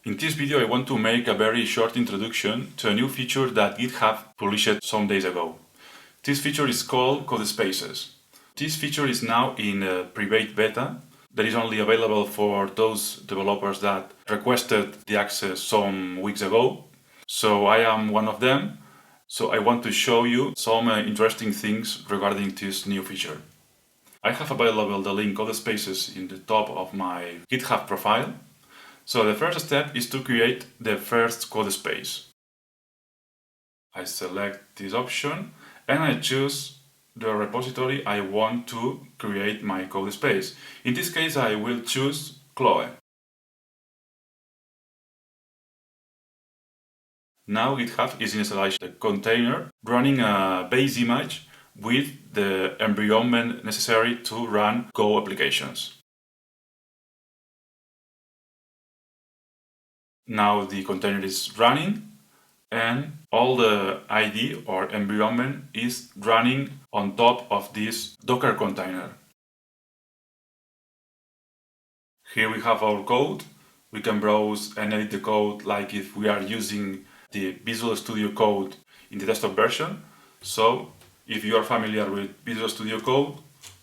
In this video I want to make a very short introduction to a new feature that GitHub published some days ago. This feature is called Codespaces. This feature is now in a private beta that is only available for those developers that requested the access some weeks ago. So I am one of them. So I want to show you some interesting things regarding this new feature. I have available the link Codespaces in the top of my GitHub profile. So the first step is to create the first codespace. I select this option and I choose the repository I want to create my codespace. In this case, I will choose Chloe. Now GitHub is initializing the container running a base image with the environment necessary to run Go applications. Now the container is running and all the ID or environment is running on top of this Docker container. Here we have our code. We can browse and edit the code like if we are using the Visual Studio Code in the desktop version. So if you are familiar with Visual Studio Code,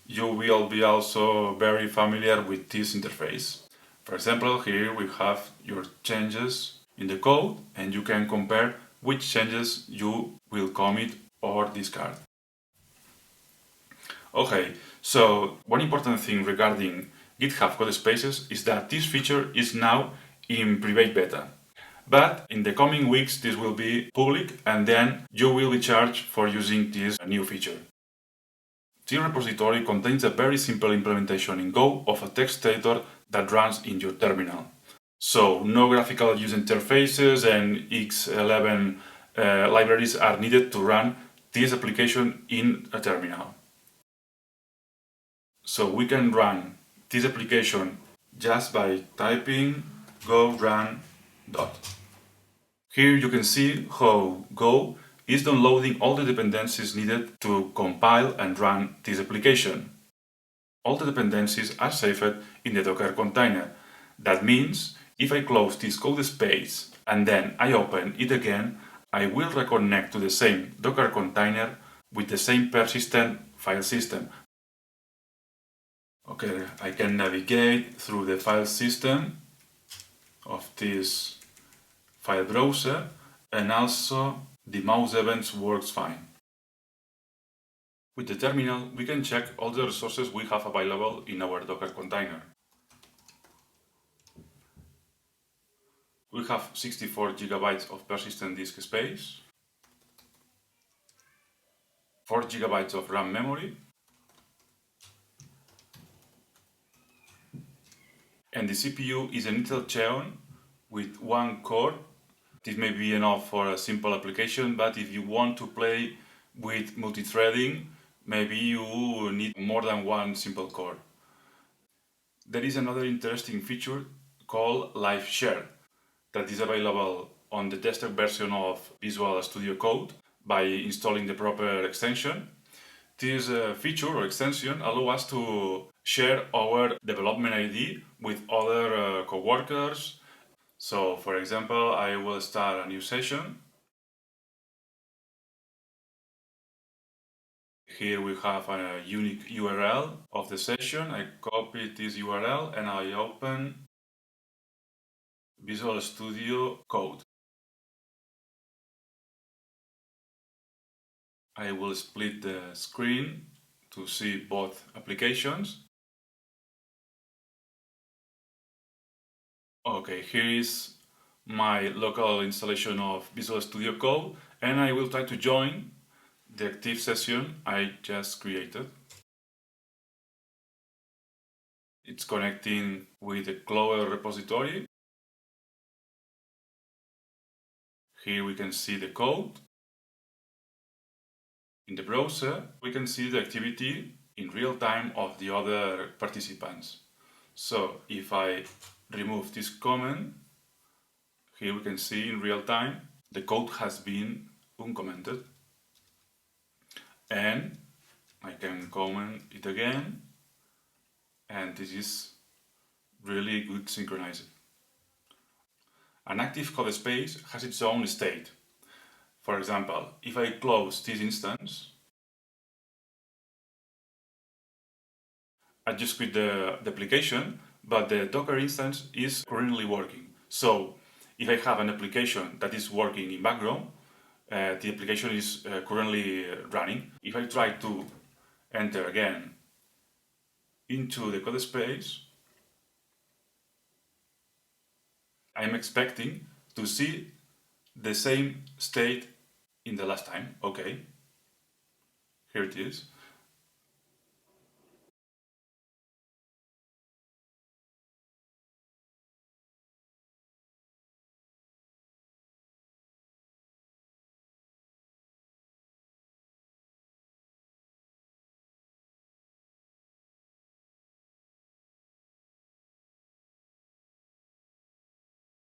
you will be also very familiar with this interface. For example, here we have your changes in the code and you can compare which changes you will commit or discard. Okay, so one important thing regarding GitHub Codespaces is that this feature is now in private beta. But in the coming weeks this will be public and then you will be charged for using this new feature. This repository contains a very simple implementation in Go of a text editor that runs in your terminal. So no graphical user interfaces and X11 libraries are needed to run this application in a terminal. So we can run this application just by typing go run dot. Here you can see how Go is downloading all the dependencies needed to compile and run this application. All the dependencies are saved in the Docker container. That means if I close this codespace and then I open it again, I will reconnect to the same Docker container with the same persistent file system. Okay, I can navigate through the file system of this file browser and also the mouse events works fine. With the terminal, we can check all the resources we have available in our Docker container. We have 64 GB of persistent disk space, 4 GB of RAM memory, and the CPU is an Intel Xeon with 1 core. This may be enough for a simple application, but if you want to play with multi-threading, maybe you need more than one simple core. There is another interesting feature called Live Share that is available on the desktop version of Visual Studio Code by installing the proper extension. This feature or extension allows us to share our development ID with other coworkers. So, for example, I will start a new session. Here we have a unique URL of the session. I copy this URL and I open Visual Studio Code. I will split the screen to see both applications. Okay, here is my local installation of Visual Studio Code and I will try to join the active session I just created. It's connecting with the Chloe repository. Here we can see the code. In the browser, we can see the activity in real time of the other participants. So if I remove this comment, here we can see in real time the code has been uncommented. And I can comment it again, and this is really good synchronized. An active code space has its own state. For example, if I close this instance, I just quit the application, but the Docker instance is currently working. So if I have an application that is working in background, the application is currently running. If I try to enter again into the code space, I'm expecting to see the same state in the last time. Okay, here it is.